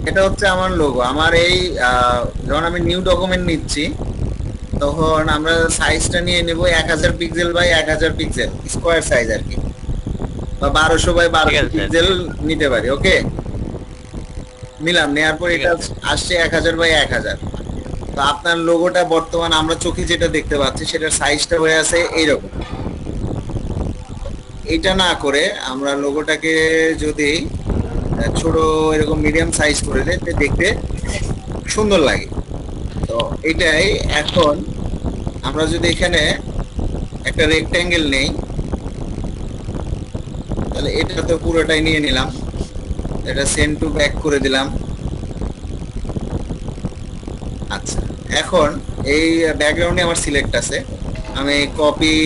এটা হচ্ছে আমার লোগো। আমার এই যখন আমি নিউ ডকুমেন্ট নিচ্ছি তখন আমরা সাইজটা নিয়ে নেব 1000 pixel by 1000 pixel square size আর কি, বা 1200 বাই ঠিক 1200 আছে স্যার। পিক্সেল নিতে পারি। ওকে, নিলাম, নেওয়ার পর ঠিক এটা আছে। আসছে 1000 বাই 1000। তো আপনার লোগোটা বর্তমান আমরা চোখে যেটা দেখতে পাচ্ছি সেটার সাইজটা হয়ে আছে এইরকম। এটা না করে আমরা লোগোটাকে যদি ছোট এরকম মিডিয়াম সাইজ করে দেয় তো দেখতে সুন্দর লাগে। তো এটাই এখন আমরা যদি এখানে একটা রেক্টেঙ্গেল নেই তাহলে এটা তো পুরোটাই নিয়ে নিলাম, এটা সেন্ড টু ব্যাক করে দিলাম। আচ্ছা, এখন এই ব্যাকগ্রাউন্ডে আমার সিলেক্ট আছে, আমি কপি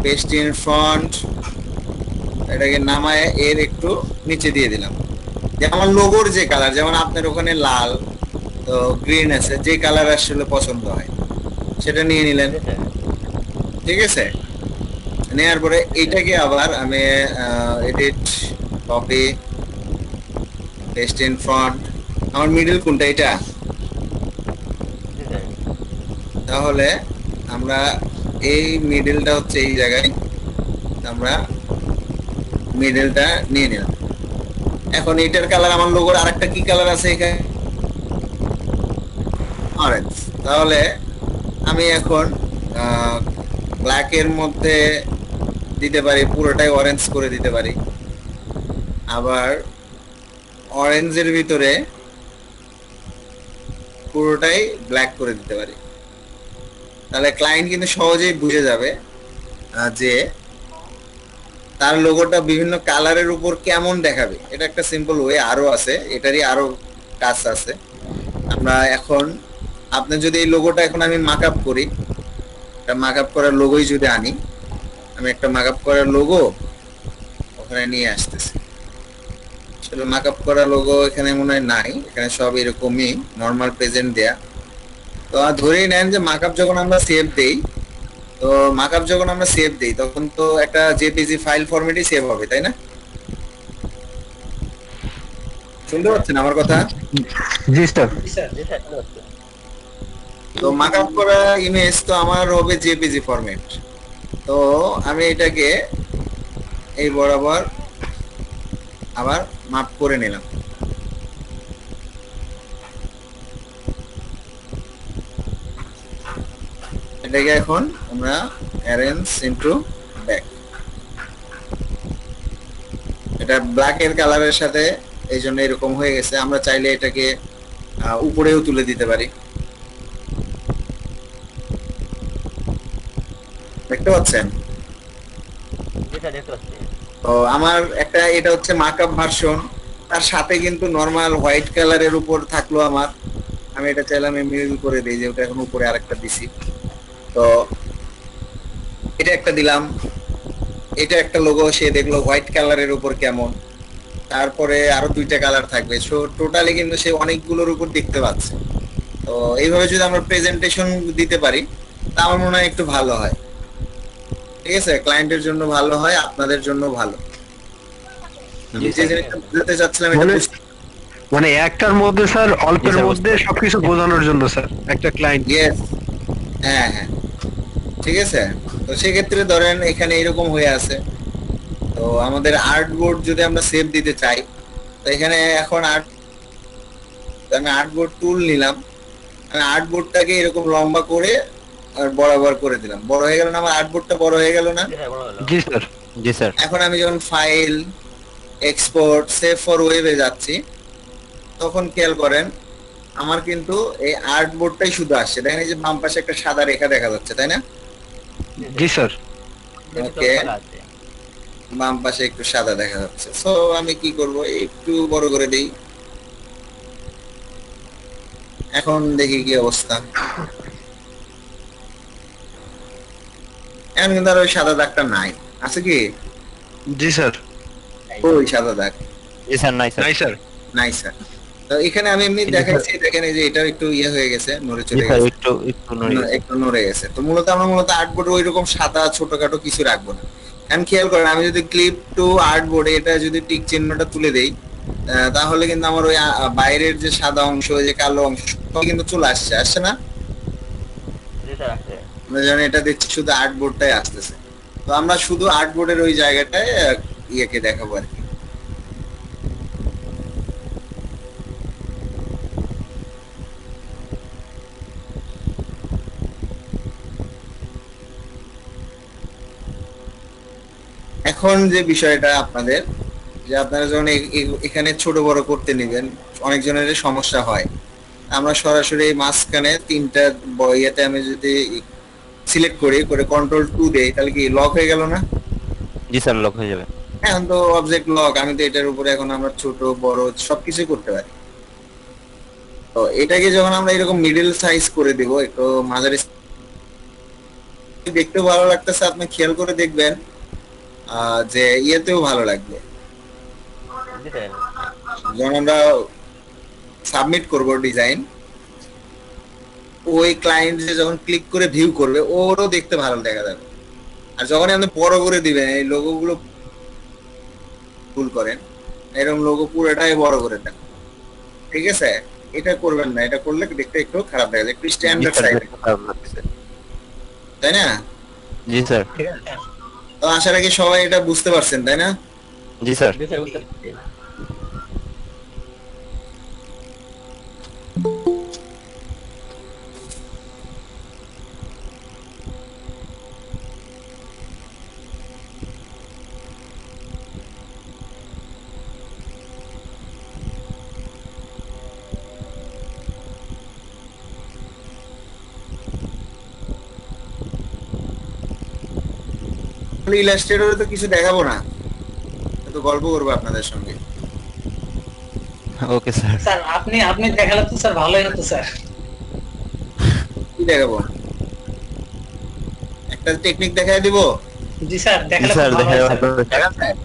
পেস্ট ইন ফ্রন্ট এটাকে নামায় এর একটু নিচে দিয়ে দিলাম। যে আমার লোগোর যে কালার, যেমন আপনার ওখানে লাল তো গ্রিন আছে, যে কালার আসলে পছন্দ হয় সেটা নিয়ে নিলেন। জি স্যার। ঠিক আছে, নেওয়ার পরে এইটাকে আবার আমি edit copy paste in front, আমার মিডল কোনটা এটা, জি স্যার। তাহলে আমরা এই মিডলটা হচ্ছে এই জায়গায়, আমরা মিডলটা নিয়ে নিলাম। এখন এটার কালার, আমার লোগোর আরেকটা কি কালার আছে এখানে, অরেঞ্জ। তাহলে আমি এখন ব্ল্যাক এর মধ্যে দিতে পারি, পুরোটাই অরেঞ্জ করে দিতে পারি, আবার অরেঞ্জের ভিতরে পুরোটাই ব্ল্যাক করে দিতে পারি। তাহলে ক্লায়েন্ট কিন্তু সহজেই বুঝে যাবে যে তার লোগোটা বিভিন্ন কালারের উপর কেমন দেখাবে। এটা একটা সিম্পল ওয়ে, আরো আছে, এটারই আরো কাজ আছে। আমরা এখন আপনি যদি এই লোগোটা এখন আমি মাক আপ করি, মাক আপ করার লোগোই যদি আনি, আমি একটা মাক আপ করার লোগো ওখানে নিয়ে আসতেছি। আসলে মাক আপ করা লোগো এখানে মনে হয় নাই, এখানে সব এরকমই নর্মাল প্রেজেন্ট দেয়া। তো ধরেই নেন যে মাক আপ যখন আমরা সেভ দেই, তো মাক আপ যখন আমরা সেভ দেই তখন তো একটা জেপিজি ফাইল ফরম্যাটই সেভ হবে, তাই না? জি শুনতে স্যার। পাচ্ছেন আমার কথা? জি স্যার। জি স্যার। জি স্যার, ঠিক আছে। তো মাক আপ করা ইমেজ তো আমার হবে জেপিজি ফরম্যাট। তো আমি এটাকে এই বরাবর আবার মাপ করে নিলাম। এটাকে এখন আমরা অ্যারেঞ্জ ইনটু ব্যাক, এটা ব্ল্যাক এর কালারের সাথে এই জন্য এরকম হয়ে গেছে। আমরা চাইলে এটাকে উপরেও তুলে দিতে পারি, দেখতে পাচ্ছেন? জি স্যার, দেখতে পাচ্ছি। তো আমার একটা এটা হচ্ছে মার্কআপ ভার্সন, তার সাথে কিন্তু নরমাল হোয়াইট কালারের উপর থাকলো আমার, আমি এটা চাইলাম মিডল করে দিই, যে ওটা এখন উপরে আরেকটা দিছি। তো এটা একটা দিলাম, এটা একটা লোগো, সে দেখলো হোয়াইট কালারের উপর কেমন, তারপরে আরো দুইটা কালার থাকবে, সো টোটালি কিন্তু সে অনেকগুলোর উপর দেখতে পাচ্ছে। তো এইভাবে যদি আমরা প্রেজেন্টেশন দিতে পারি তা আমার মনে হয় একটু ভালো হয়। ঠিক আছে, ক্লায়েন্টের জন্য ভালো হয়, আপনাদের জন্য ভালো। জি আমি যে স্যার, ঠিক জিনিসটা আছে। বুঝতে চাচ্ছিলাম এটা মানে বুঝতে। মানে একটার মধ্যে স্যার, জি অল্পের স্যার, বুঝতে মধ্যে পারছি। সবকিছু বোঝানোর জন্য স্যার একটা ক্লায়েন্ট। ইয়েস, হ্যাঁ হ্যাঁ, ঠিক আছে। তো সেক্ষেত্রে ধরেন এখানে এরকম হয়ে আছে, তো আমাদের আর্টবোর্ড যদি আমরা সেভ দিতে চাই, তো এখানে এখন আমি আর্টবোর্ড টুল নিলাম, আমি আর্টবোর্ডটাকে এরকম লম্বা করে আর বরাবর করে দিলাম, বড় হয়ে গেল না আমার আর্টবোর্ডটা, বড় হয়ে গেল না? জি স্যার, বড় হলো। জি স্যার। জি স্যার। এখন আমি যখন ফাইল এক্সপোর্ট সেভ ফর ওয়েবে যাচ্ছি তখন খেয়াল করেন আমার কিন্তু এই আর্টবোর্ডটাই শুধু আসছে, দেখেন এই যে বাম পাশে একটা সাদা রেখা দেখা যাচ্ছে, তাই না? জি স্যার। ওকে, বাম পাশে একটু সাদা দেখা যাচ্ছে, সো আমি কি করব, একটু বড় করে দেই, এখন দেখি কি অবস্থা। এখন কিন্তু আর ওই সাদা দাগটা নাই, আছে কি? জি স্যার। ওই সাদা দাগ জি স্যার, নাই স্যার। নাই স্যার। নাই স্যার। তো এখানে আমি এমনি কিন্তু স্যার, দেখাচ্ছি, দেখেন এই যে এটা একটু ইয়ে হয়ে গেছে, নড়ে জি চলে স্যার, গেছে, একটু একটু নড়ে গেছে। একটু নড়ে গেছে। তো মূলত আমরা আর্টবোর্ডে ওই রকম সাদা ছোটখাটো কিছু রাখবো না। এখন খেয়াল করেন আমি যদি ক্লিপ টু আর্টবোর্ডে এটা যদি টিক চিহ্নটা তুলে দেই, তাহলে কিন্তু আমার ওই বাইরের যে সাদা অংশ ওই যে কালো অংশ সব কিন্তু চলে আসছে না? জি স্যার আছে। আমরা জানি এটা দেখছি শুধু আর্ট বোর্ডটাই আসতেছে। তো আমরা শুধু আর্ট বোর্ডের ওই জায়গাটায় ইয়েকে দেখাবো আর কি। এখন যে বিষয়টা আপনাদের, যে আপনারা যখন এখানে ছোট বড় করতে নেবেন, অনেকজনের সমস্যা হয়। আমরা সরাসরি এই মাঝখানে তিনটা ইয়েতে আমি যদি সিলেক্ট করি, করে কন্ট্রোল 2 দেই, তাহলে কি লক হয়ে গেল না? জি স্যার লক হয়ে যাবে। এখন তো অবজেক্ট লক, আমি তো এটার উপরে এখন আমরা ছোট বড় সবকিছু করতে পারি। তো এটাকে যখন আমরা এরকম মিডল সাইজ করে দিব, একটু মাঝারি, দেখতেও ভালো লাগতেছে, আপনি খেয়াল করে দেখবেন যে ইয়েতেও ভালো লাগবে। জি স্যার। যখন আমরা সাবমিট করব ডিজাইন, ওই ক্লায়েন্ট যে যখন ক্লিক করে ভিউ করবে ওরও দেখতে ভালো দেখা যাবে। আর যখন আপনি বড় করে দিবেন, এই লোগো গুলো ভুল করেন, এরকম লোগো পুরোটাই বড় করে দেন, ঠিক আছে? এটা করবেন না, এটা করলে দেখতে একটু খারাপ দেখা যায়, একটু জি স্ট্যান্ডার্ড স্যার, সাইজ, দেখতে খারাপ লাগতেছে। তাই না? জি স্যার। তো আশা রাখি সবাই এটা বুঝতে পারছেন, তাই না? জি স্যার। জি স্যার বুঝতে পারছি। ইলাস্ট্রেটরে তো কিছু দেখাবো না, তো গল্প করবো আপনাদের সঙ্গে। Okay sir. স্যার আপনি আপনি দেখালে তো স্যার ভালোই হতো স্যার। কি দেখাবো? একটা টেকনিক দেখাই দিব, জি স্যার জি দেখালে স্যার খুব ভালো হয় স্যার। দেখাবেন।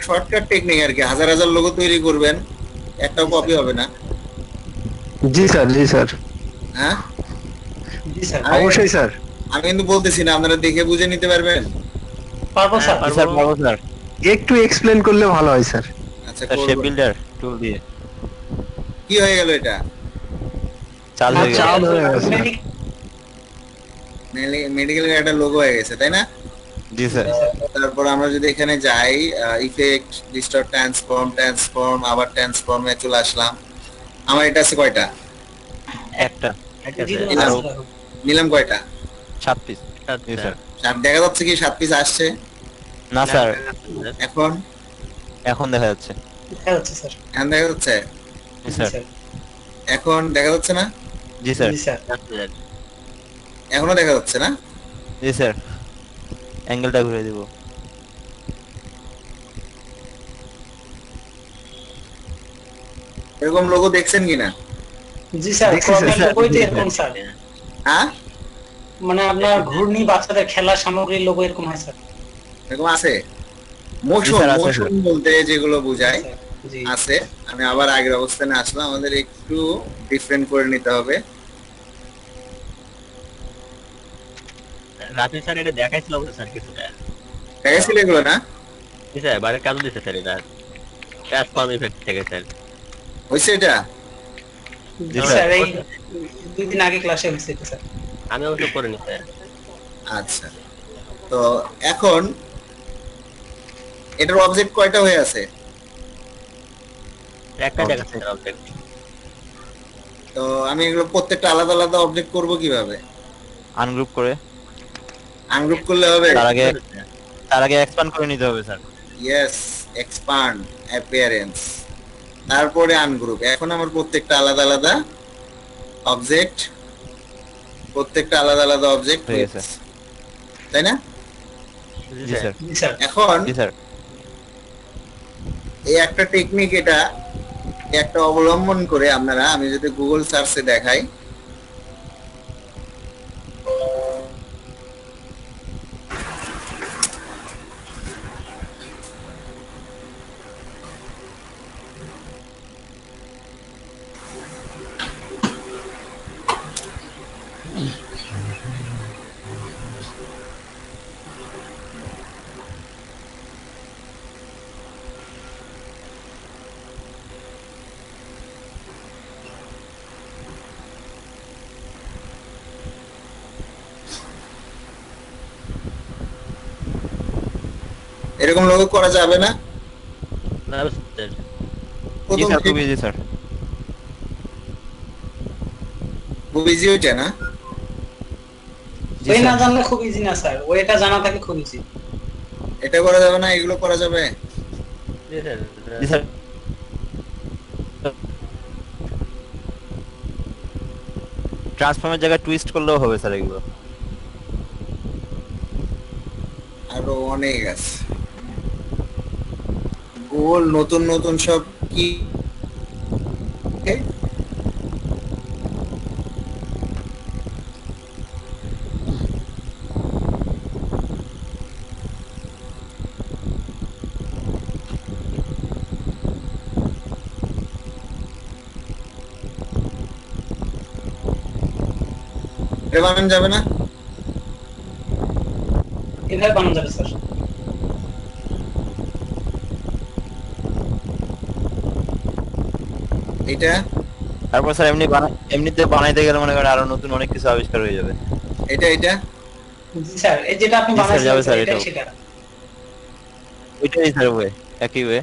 শর্টকাট টেকনিক আর কি। হাজার হাজার লোগো তৈরি করবেন, একটাও কপি হবে না। জি স্যার, জি স্যার, হ্যাঁ, জি স্যার অবশ্যই স্যার। আমি কিন্তু বলতেছি না, আপনারা দেখে বুঝে নিতে পারবেন। পারবো স্যার। জি স্যার পারবো স্যার। একটু এক্সপ্লেন করলে ভালো হয় স্যার। আচ্ছা, স্যার করবো। শেপ বিল্ডার টুল দিয়ে কি হয়ে গেল এটা? চালু হয়ে চাল গেছে। হয়ে গেছে। মেডিকেলের একটা লোগো হয়ে গেছে, তাই না? জি স্যার। তারপর আমরা যদি এখানে যাই, ইফেক্ট, ডিস্টর্ট, ট্রান্সফর্ম, আবার ট্রান্সফর্মে চলে আসলাম। আমার এটা আছে কয়টা? একটা। জি নিলাম। স্যার। নিলাম কয়টা? 7 পিস। জি স্যার। আর দেখা যাচ্ছে কি 7 পিস আসছে? না স্যার, এখন এখন দেখা যাচ্ছে। দেখা যাচ্ছে স্যার। এখন দেখা যাচ্ছে? জি জি স্যার। স্যার। এখন দেখা যাচ্ছে না? জি স্যার। জি স্যার। এখনো দেখা যাচ্ছে না? জি স্যার। অ্যাঙ্গেলটা ঘুরে দিব। এরকম লোগো দেখছেন কিনা? জি স্যার দেখছি স্যার। প্রবলেম লোগোই তো এরকম স্যার। হ্যাঁ, মানে আপনার ঘূর্ণি বাচ্চাদের খেলার সামগ্রীর লোগো এরকম হয় স্যার। এরকম আছে। জি স্যার, আছে মোশন বলতে যেগুলো বোঝায় স্যার, জি আছে। আমি আবার আগের অবস্থানে আসলাম, আমাদের একটু ডিফারেন্ট করে নিতে হবে। রাতে স্যার এটা দেখাইছিল স্যার কিছুটা। দেখাইছিল এগুলো না? জি স্যার, বাইরে কাজ দিতে স্যার এটা। ট্রান্সফর্ম ইফেক্ট থেকে স্যার। হয়েছে এটা? জি স্যার। স্যার এই 2 দিন আগে ক্লাসে হয়েছে এটা স্যার। আমি অবশ্য করিনি স্যার। আচ্ছা, তো এখন এটার অবজেক্ট কয়টা হয়ে আছে? একটা দেখাচ্ছে স্যার অবজেক্ট। তো আমি এগুলো প্রত্যেকটা আলাদা আলাদা অবজেক্ট করব কিভাবে? আনগ্রুপ করে আনগ্রুপ করলে হবে? তার আগে এক্সপ্যান্ড করে নিতে হবে স্যার। ইয়েস, এক্সপান্ড, অ্যাপিয়ারেন্স, তারপরে আনগ্রুপ। এখন আমার প্রত্যেকটা আলাদা আলাদা অবজেক্ট, প্রত্যেকটা আলাদা আলাদা অবজেক্ট হয়ে হয়ে গেছে। গেছে, তাই না? জি স্যার। জি স্যার। এখন জি স্যার। এই একটা টেকনিক, এটা একটা অবলম্বন করে আপনারা, আমি যদি গুগল সার্চে দেখাই, এরকম লোগো করা যাবে না? না স্যার। জি প্রথম স্যার, খুব ইজি স্যার। খুব ইজি ওইটা না? জি ওয়ে না স্যার। জানলে খুব ইজি না স্যার, ওয়েটা জানা থাকলে খুব ইজি। এটা করা যাবে না, এগুলো করা যাবে? জি স্যার। জি স্যার, ট্রান্সফর্মের জায়গায় টুইস্ট করলেও হবে স্যার এগুলো। আরো অনেক আছে, গোল নতুন নতুন সব কি এটা বানানো যাবে না? এভাবে বানানো যাবে স্যার। এটা তারপর স্যার এমনিতে বানাইতে গেলে মনে করেন আরো নতুন অনেক কিছু আবিষ্কার হয়ে যাবে। এটা জি স্যার, এই যেটা আপনি জি স্যার, বানাইছেন যাবে স্যার, স্যার, এটাই এটাও। সেটা। ওইটাই স্যার ওয়ে, একই ওয়ে।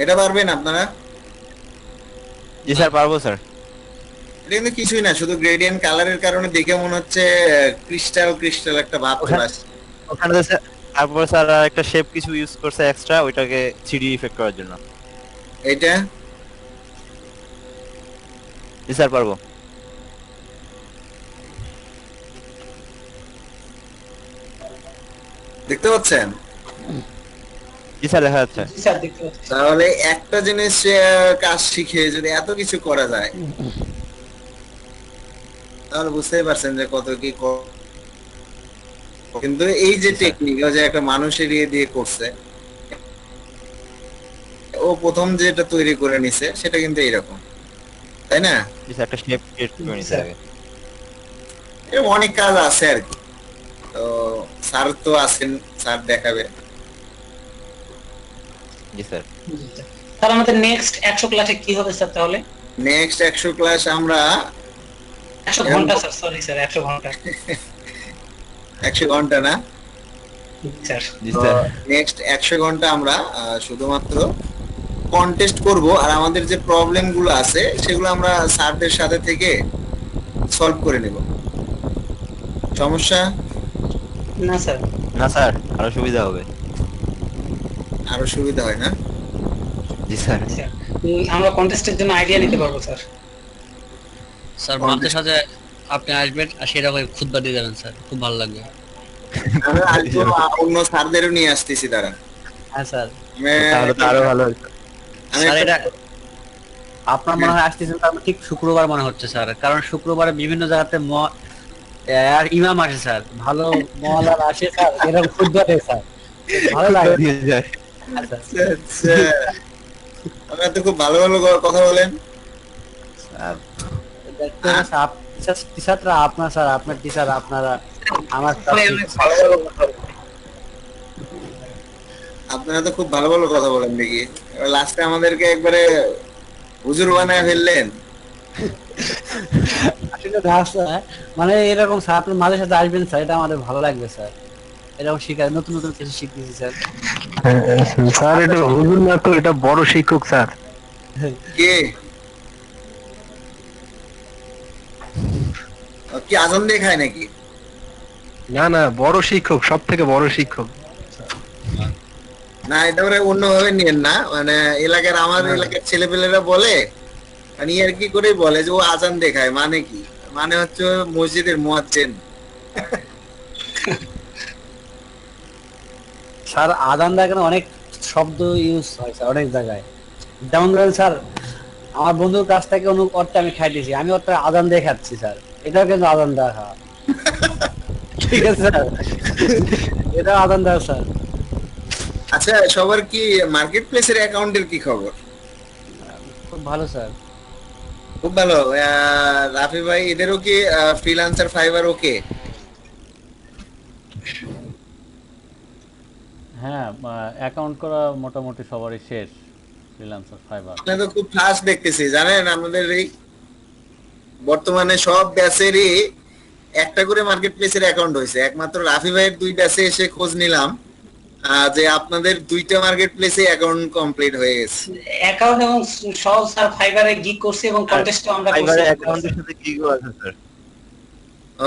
এটা পারবেন আপনারা? জি স্যার, পারবো স্যার। এটা কিন্তু কিছুই না, শুধু গ্রেডিয়েন্ট কালারের কারণে দেখে মনে হচ্ছে ক্রিস্টাল ক্রিস্টাল একটা ভাব চলে আসছে। ওখানে তো স্যার, তারপর স্যার আর একটা শেপ কিছু ইউজ করছে এক্সট্রা, ওইটাকে 3D ইফেক্ট করার জন্য। এটা জি স্যার, পারবো। দেখতে পাচ্ছেন? জি স্যার, দেখা যাচ্ছে। জি স্যার, দেখতে পাচ্ছি। তাহলে একটা জিনিস কাজ শিখে যদি এত কিছু করা যায়, তাহলে বুঝতেই পারছেন যে কত কি কিন্তু এই যে জি স্যার। টেকনিক যে একটা মানুষের ইয়ে দিয়ে করছে, ও প্রথম যেটা তৈরি করে নিছে সেটা কিন্তু এইরকম, তাই না? জি স্যার, একটা শেপ ক্রিয়েট করে নিতে স্যার। হবে। এরকম অনেক কাজ আছে আর কি। তো স্যার তো আছেন, স্যার দেখাবে। জি স্যার। জি স্যার। স্যার আমাদের নেক্সট 100 ক্লাসে কি হবে স্যার তাহলে? নেক্সট 100 ক্লাস আমরা 100 ঘন্টা স্যার, সরি স্যার, 100 ঘন্টা। 100 ঘন্টা না, জি স্যার। জি স্যার। নেক্সট 100 ঘন্টা আমরা শুধুমাত্র কন্টেস্ট করব, আর আমাদের যে প্রবলেম গুলো আছে সেগুলো আমরা স্যারদের সাথে থেকে সলভ করে নেব। সমস্যা? না স্যার। না স্যার, আরো সুবিধা হবে। আরো সুবিধা হয় না? জি স্যার। স্যার, আমরা কন্টেস্টের জন্য আইডিয়া নিতে পারবো স্যার। স্যার মাঝে সাঝে আপনি আসবেন আর সেরকম খুতবা দিয়ে যাবেন স্যার, খুব ভালো লাগবে। আমরা আসবো, অন্য স্যারদেরও নিয়ে আসতেছি তারা। হ্যাঁ স্যার। তাহলে তো আরো ভালো হতো। আমি স্যার একটা- এটা আপনার মনে হয় আসতেছেন তার ঠিক শুক্রবার মনে হচ্ছে স্যার, কারণ শুক্রবারে বিভিন্ন জায়গাতে আর ইমাম আসে স্যার, ভালো মহলার আসে স্যার, এরকম খুতবা দেয় স্যার, ভালো লাগে। দিয়ে যায়। আচ্ছা, আচ্ছা, আচ্ছা। আপনারা তো খুব ভালো ভালো কথা বলেন। স্যার দেখতে হবে স্যার, টিচাররা আপনার স্যার, আপনার টিচার আপনারা, আমার আপনারা তো খুব ভালো ভালো কথা বলেন দেখি, লাস্টে আমাদেরকে একবারে হুজুর বানায় ফেললেন। আসলে রাস্তা মানে এরকম স্যার, আপনি মাঝে সাথে আসবেন স্যার, এটা আমাদের ভালো লাগবে স্যার, এরকম শিখা নতুন নতুন কিছু শিখতেছি স্যার। স্যার এটা হুজুর না তো, এটা বড় শিক্ষক স্যার। কে কি আজান দিয়ে খায় নাকি? না না, বড় শিক্ষক, সব থেকে বড় শিক্ষক। না, এটা ওরা অন্যভাবে নিয়েন না, মানে এলাকার আমার এলাকার ছেলেপেলেরা বলে, মানে আর কি করে বলে যে ও আজান দেখায়, মানে কি, মানে হচ্ছে ও মসজিদের মুয়াজ্জিন। স্যার আদান দেখেন অনেক শব্দ ইউজ হয় স্যার অনেক জায়গায়, যেমন ধরেন স্যার আমার বন্ধুর কাছ থেকে অর্থে আমি খাইতেছি, আমি অর্থে আদান দিয়ে খাচ্ছি স্যার, এটাও কিন্তু আদান দেওয়া খাওয়া। ঠিক আছে স্যার, এটাও আদান দেওয়া স্যার। আচ্ছা, সবার কি মার্কেট প্লেসের অ্যাকাউন্টের কি খবর? খুব ভালো স্যার। খুব ভালো। রাফি ভাই, এদেরও কি ফ্রিল্যান্সার ফাইবার ওকে? হ্যাঁ, অ্যাকাউন্ট করা মোটামুটি সবারই শেষ ফ্রিল্যান্সার ফাইবার। আপনি তো খুব ফাস্ট দেখতেছি, জানেন আমাদের এই বর্তমানে সব ব্যাচেরই একটা করে মার্কেট প্লেসের অ্যাকাউন্ট হয়েছে, একমাত্র রাফি ভাইয়ের দুইটা আছে, এসে খোঁজ নিলাম যে আপনাদের দুইটা মার্কেট প্লেসে অ্যাকাউন্ট কমপ্লিট হয়ে গেছে। অ্যাকাউন্ট এবং সব স্যার ফাইবারে গিগ করছি এবং কন্টেস্টও আমরা ফাইবারের করছি। অ্যাকাউন্টের সাথে কি আছে স্যার?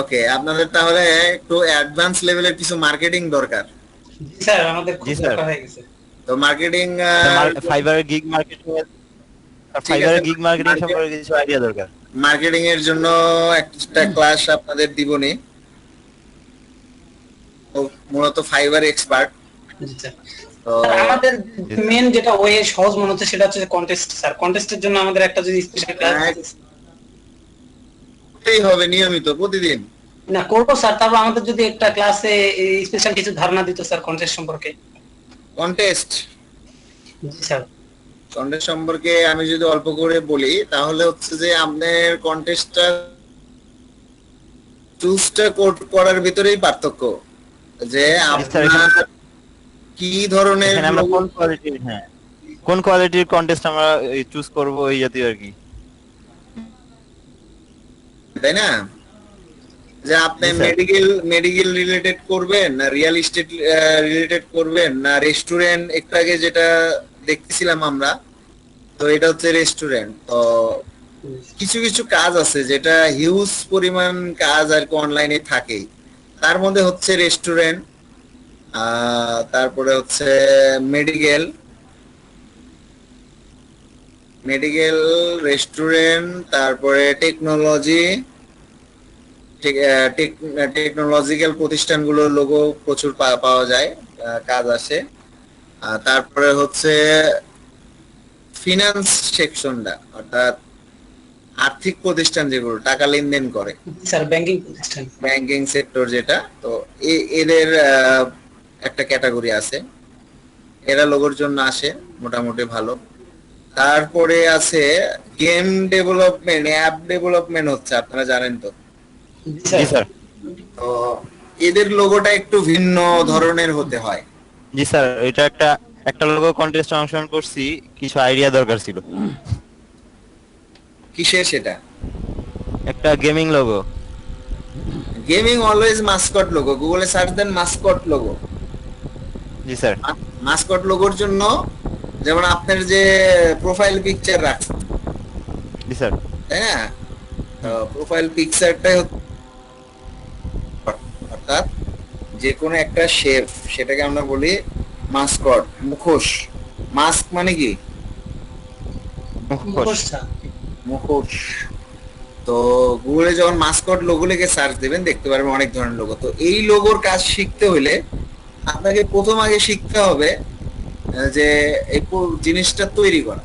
ওকে, আপনাদের তাহলে একটু অ্যাডভান্স লেভেলের কিছু মার্কেটিং দরকার। জি স্যার, আমাদের খুব জি স্যার। দরকার হয়ে গেছে। তো মার্কেটিং ফাইবারের গিগ মার্কেটিং ফাইবারের গিগ মার্কেটিং সম্পর্কে কিছু আইডিয়া দরকার। মার্কেটিং এর জন্য একটা ক্লাস আপনাদের দিবনি। ও মূলত ফাইবার এক্সপার্ট। জি স্যার। তো স্যার, আমাদের মেন যেটা ওয়ে সহজ মনে হচ্ছে সেটা হচ্ছে কন্টেস্ট স্যার। কন্টেস্টের জন্য আমাদের একটা যদি স্পেশাল ক্লাস এই হবে নিয়মিত প্রতিদিন। না করবো স্যার, তারপর আমাদের যদি একটা ক্লাসে স্পেশাল কিছু ধারণা দিত স্যার কন্টেস্ট সম্পর্কে। কন্টেস্ট জি স্যার। কন্টেস্ট সম্পর্কে আমি যদি অল্প করে বলি তাহলে হচ্ছে যে আপনার কন্টেস্টটা চুজটা করার ভিতরেই পার্থক্য, যে আপনার কি ধরনের এখানে আমরা কোন কোয়ালিটির কোন কোয়ালিটির কন্টেস্ট আমরা চুজ করব এই জাতীয় আর কি, তাই না? যে আপনি মেডিকেল রিলেটেড করবেন না রিয়েল এস্টেট রিলেটেড করবেন না রেস্টুরেন্ট, একটু আগে যেটা দেখতেছিলাম আমরা, তো এটা হচ্ছে রেস্টুরেন্ট। তো কিছু কিছু কাজ আছে যেটা হিউজ পরিমাণ কাজ আর কি অনলাইনে থাকে, তার মধ্যে হচ্ছে রেস্টুরেন্ট, তারপরে হচ্ছে মেডিকেল রেস্টুরেন্ট, তারপরে টেকনোলজিক্যাল প্রতিষ্ঠানগুলোর লোগো প্রচুর পাওয়া যায়, কাজ আসে। তারপরে হচ্ছে ফিনান্স সেকশনটা, অর্থাৎ আর্থিক প্রতিষ্ঠান যেগুলো টাকা লেনদেন করে, স্যার ব্যাংকিং প্রতিষ্ঠান, ব্যাংকিং সেক্টর যেটা, তো এদের একটা ক্যাটাগরি আছে, এরা লোগোর জন্য আসে মোটামুটি ভালো। তারপরে আছে গেম ডেভেলপমেন্ট, অ্যাপ ডেভেলপমেন্ট হচ্ছে, আপনারা জানেন তো। জি স্যার। তো এদের লোগোটা একটু ভিন্ন ধরনের হতে হয়। জি স্যার, এটা একটা লোগো কন্টেস্টে অংশগ্রহণ করছি, কিছু আইডিয়া দরকার ছিল। কিসের সেটা? একটা gaming logo. Gaming always Mascot logo, গুগলে সার্চ দেন মাস্কট লোগো। জি স্যার। মাস্কট লোগোর জন্য যেমন আপনার যে প্রোফাইল পিকচার রাখছেন, জি স্যার। তাই না? প্রোফাইল পিকচারটাই অর্থাৎ যে কোনো একটা শেপ, সেটাকে আমরা বলি মাস্কট, মুখোশ। মাস্ক মানে কি? মুখোশ। তো গুগলে যখন মাস্কট লোগো লিখে সার্চ দিবেন দেখতে পারবেন অনেক ধরনের লোগো। তো এই লোগোর কাজ শিখতে হলে আপনাকে প্রথম আগে শিখতে হবে যে এই জিনিসটা তৈরি করা।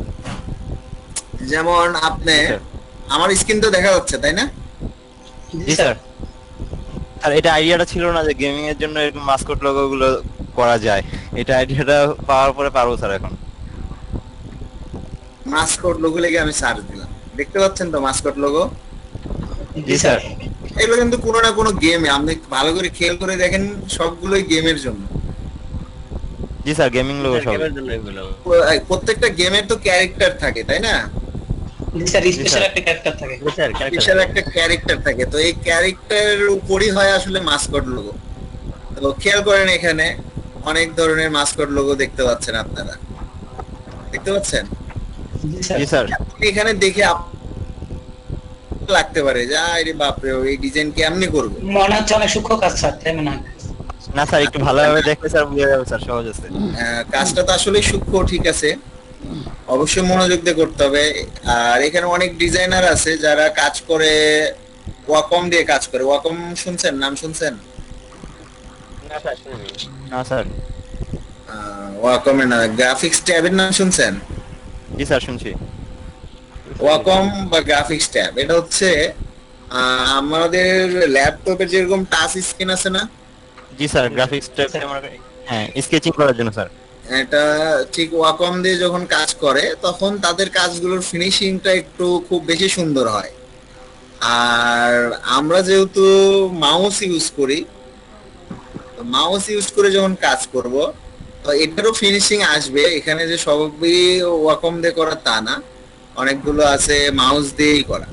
যেমন আপনি, আমার স্ক্রিন তো দেখা যাচ্ছে তাই না? জি স্যার। আর এটা আইডিয়াটা ছিল না যে গেমিং এর জন্য এরকম মাস্কট লোগো গুলো করা যায়, এটা আইডিয়াটা পাওয়ার পরে পারবো স্যার। এখন মাস্কট লোগো লিখে আমি সার্চ দিলাম, দেখতে পাচ্ছেন তো মাস্কট লোগো? জি স্যার। এগুলো কিন্তু কোনো না কোনো গেমে, আপনি ভালো করে খেয়াল করে দেখেন সবগুলোই গেমের জন্য। জি স্যার, গেমিং লোগো সব। গেমের জন্য এগুলো। প্রত্যেকটা গেমের তো ক্যারেক্টার থাকে তাই না? স্যার স্পেশাল একটা ক্যারেক্টার থাকে। স্যার স্পেশাল একটা ক্যারেক্টার থাকে, তো এই ক্যারেক্টারের উপরই হয় আসলে মাস্কট লোগো। তো খেয়াল করেন এখানে অনেক ধরনের মাস্কট লোগো দেখতে পাচ্ছেন, আপনারা দেখতে পাচ্ছেন? জি স্যার। এখানে দেখে লাগতে পারে যে আরে বাপরে এই ডিজাইন কেমনে করবে, মনে হচ্ছে অনেক সূক্ষ্ম কাজ স্যার, তাই মনে হয়? না স্যার, একটু ভালোভাবে দেখলে স্যার বুঝে যাবে স্যার, সহজ আছে। কাজটা তো আসলে সূক্ষ্ম, ঠিক আছে, অবশ্যই মনোযোগ দিয়ে করতে হবে। আর এখানে অনেক ডিজাইনার আছে যারা কাজ করে, ওয়াকম দিয়ে কাজ করে। ওয়াকম শুনছেন, নাম শুনছেন? না স্যার। ওয়াকমের না, গ্রাফিক্স ট্যাবের নাম শুনছেন? জি স্যার, শুনছি। ওয়াকম বা গ্রাফিক্স ট্যাব, এটা হচ্ছে আমাদের ল্যাপটপের যেরকম টাচ স্ক্রিন আছে না? জি স্যার, গ্রাফিক্স ট্যাব আমরা স্কেচিং করার জন্য স্যার। এটা ঠিক ওয়াকম দিয়ে যখন কাজ করে তখন তাদের কাজগুলোর ফিনিশিংটা একটু খুব বেশি সুন্দর হয়। আর আমরা যেহেতু মাউস ইউজ করি, মাউস ইউজ করে যখন কাজ করব তো এটারও ফিনিশিং আসবে। এখানে যে সবই ওয়াকম দিয়ে করা তা না, অনেকগুলো আছে মাউস দিয়েই করা।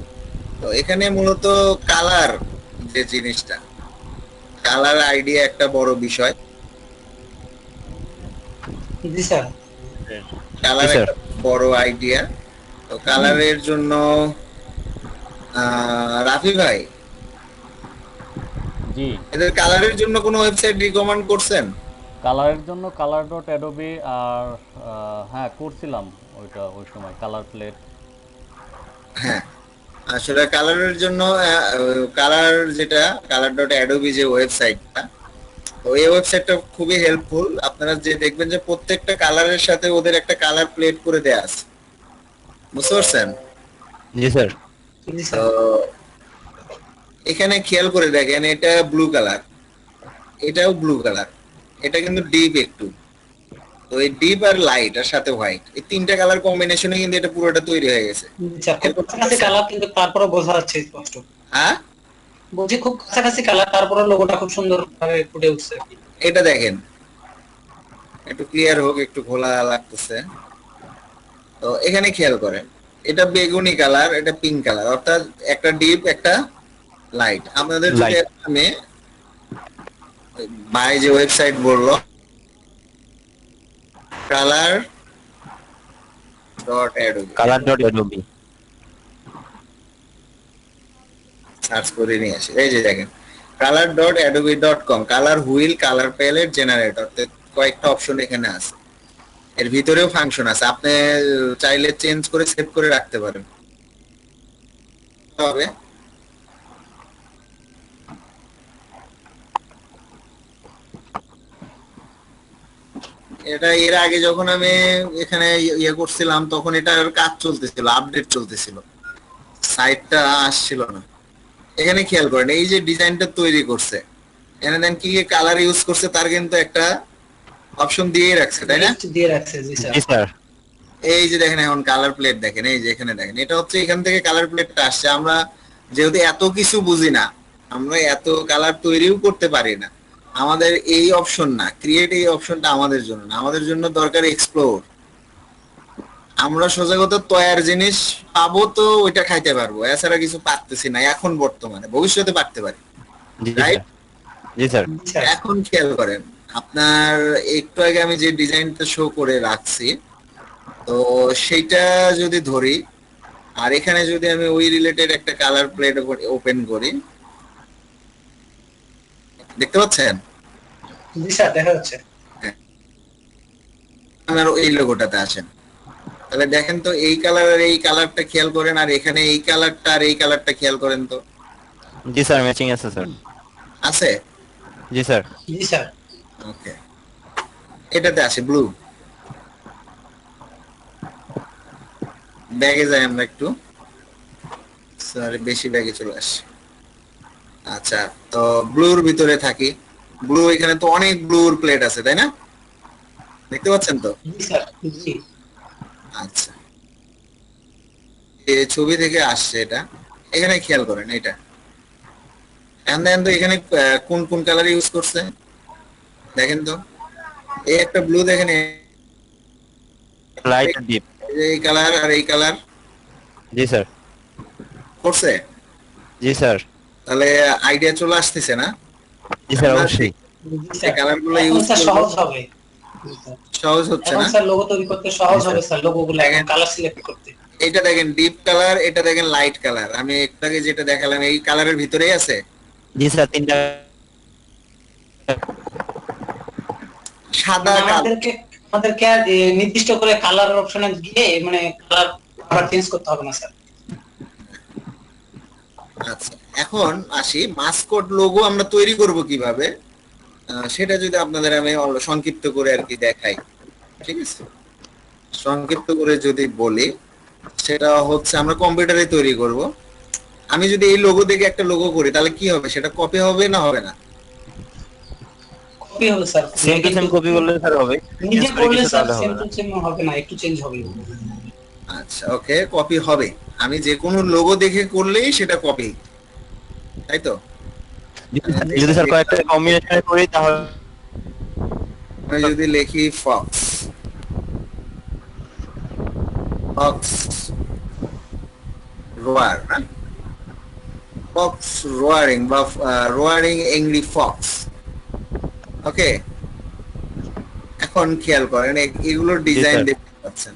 তো এখানে মূলত কালার যে জিনিসটা, কালার আইডিয়া একটা বড় বিষয়। জি স্যার। কালার জি, স্যার। একটা বড় আইডিয়া। তো কালারের জন্য রাফি ভাই, জি, এদের কালারের জন্য কোনো ওয়েবসাইট রিকমেন্ড করছেন? কালারের জন্য কালার ডট অ্যাডোবি আর হ্যাঁ করছিলাম ওইটা ওই সময় কালার প্লেট। হ্যাঁ, আসলে কালারের জন্য কালার যেটা কালার ডট অ্যাডোবি যে ওয়েবসাইটটা, তো এই ওয়েবসাইটটা খুবই হেল্পফুল। আপনারা যে দেখবেন যে প্রত্যেকটা কালারের সাথে ওদের একটা কালার প্লেট করে দেয়া আছে, বুঝতে পারছেন? জি স্যার। জি তো স্যার। এখানে খেয়াল করে দেখেন, এটা ব্লু কালার, এটাও ব্লু কালার, এটা কিন্তু ডিপ একটু। তো এই ডিপ আর লাইট আর সাথে হোয়াইট, এই তিনটা কালার কম্বিনেশনে কিন্তু এটা পুরোটা তৈরি হয়ে গেছে। জি স্যার, খুব কাছাকাছি কালার কিন্তু তারপরে বোঝা যাচ্ছে স্পষ্ট। হ্যাঁ, বলছি খুব কাছাকাছি কালার, তারপরে লোগোটা খুব সুন্দর ভাবে ফুটে উঠছে। এটা দেখেন, একটু ক্লিয়ার হোক, একটু খোলা লাগতেছে। তো এখানে খেয়াল করেন, এটা বেগুনি কালার, এটা পিঙ্ক কালার, অর্থাৎ একটা ডিপ একটা লাইট। আপনাদের যদি Light. আমি ভাই যে ওয়েবসাইট বললো colour dot Adobe, colour dot Adobe. Search করে নিয়ে আসি। এই যে দেখেন, colour dot Adobe dot com, colour wheel, colour palette, generator, কয়েকটা অপশন এখানে আছে। এর ভিতরেও ফাংশন আছে, আপনি চাইলে চেঞ্জ করে সেভ করে রাখতে পারেন। তবে এটা এর আগে যখন আমি এখানে ইয়ে করছিলাম, তখন এটার কাজ চলতেছিল, আপডেট চলতেছিল, সাইটটা আসছিল না। এখানে খেয়াল করেন, এই যে ডিজাইনটা তৈরি করছে, এখানে দেন কি কালার ইউজ করছে তার কিন্তু একটা অপশন দিয়েই রাখছে, তাই না? লিস্ট দিয়ে রাখছে। জি স্যার। জি স্যার। এই যে দেখেন এখন কালার প্লেট দেখেন, এই যে এখানে দেখেন, এটা হচ্ছে এখান থেকে কালার প্লেটটা আসছে। আমরা যেহেতু এত কিছু বুঝি না, আমরা এত কালার তৈরিও করতে পারি না, আমাদের এই অপশন না, ক্রিয়েট এই অপশনটা আমাদের জন্য না, আমাদের জন্য দরকার এক্সপ্লোর। আমরা সোজা কথা তৈয়ার জিনিস পাবো তো ওইটা খাইতে পারবো, এছাড়া কিছু পারতেছি না এখন বর্তমানে, ভবিষ্যতে পারতে পারি, জি রাইট? স্যার। জি স্যার। জি স্যার। এখন খেয়াল করেন, আপনার একটু আগে আমি যে ডিজাইনটা শো করে রাখছি, তো সেইটা যদি ধরি, আর এখানে যদি আমি ওই রিলেটেড একটা কালার প্লেট ওপেন করি, দেখতে পাচ্ছেন জি স্যার, দেখা যাচ্ছে। আমার এই লোগোটাতে আসেন, তাহলে দেখেন তো এই কালার আর এই কালারটা খেয়াল করেন, আর এখানে এই কালারটা আর এই কালারটা খেয়াল করেন তো, জি স্যার, ম্যাচিং আছে স্যার। আছে? জি স্যার। জি স্যার। ওকে, এটাতে আসে ব্লু। ব্যাগে যাই আমরা একটু, সরি বেশি ব্যাগে চলে আসে। আচ্ছা, তো ব্লুর ভিতরে থাকি। ব্লু, এখানে তো অনেক ব্লুর প্লেট আছে, তাই না? দেখতে পাচ্ছেন তো? জি স্যার। জি। আচ্ছা, এই ছবি থেকে আসছে এটা, এখানে খেয়াল করেন এটা। এখন দেখেন তো এখানে কোন কোন কালার ইউজ করছে, দেখেন তো। এই একটা ব্লু দেখেন, লাইট ডিপ। এই কালার আর এই কালার জি স্যার। করছে, জি স্যার। তাহলে আইডিয়া চলে আসতেছে না? জি স্যার, অবশ্যই। জি এই স্যার। কালারগুলো এখন ইউজ স্যার সহজ হবে। সহজ হচ্ছে এখন না? স্যার লোগো তৈরি করতে সহজ হবে স্যার, লোগোগুলো এখন কালার সিলেক্ট করতে। এটা দেখেন ডিপ কালার, এটা দেখেন লাইট কালার। আমি একটু আগে যেটা দেখালাম এই কালারের ভিতরেই আছে। জি স্যার, তিনটা। সাদা মানে কালো, আমাদেরকে আর নির্দিষ্ট করে কালার অপশনে গিয়ে মানে কালার আবার চেঞ্জ করতে হবে না স্যার। আচ্ছা, এখন আসি মাসকট লোগো আমরা তৈরি করব কিভাবে, সেটা যদি আপনাদের আমি সংক্ষিপ্ত করে আর কি দেখাই, ঠিক আছে? সংক্ষিপ্ত করে যদি বলি, সেটা হচ্ছে আমরা কম্পিউটারে তৈরি করব। আমি যদি এই লোগো দেখে একটা লোগো করি, তাহলে কি হবে, সেটা কপি হবে না হবে না? কপি হবে sir. Same to same copy করলে স্যার হবে। নিজে চেঞ্জ করে করলে কিছু স্যার তাহলে সেম হবে টু না। সেম হবে না, একটু চেঞ্জ হবে। আচ্ছা, ওকে, কপি হবে। আমি যে কোনো লোগো দেখে করলেই সেটা কপি, তাই তো? যদি স্যার কয়েকটা কম্বিনেশন করি তাহলে আমি যদি লিখি ফক্স, ফক্স রোয়ার, ফক্স রোয়ারিং বা রোয়ারিং এংরি ফক্স। ওকে, এখন খেয়াল করেন এগুলোর ডিজাইন sir. দেখতে পাচ্ছেন,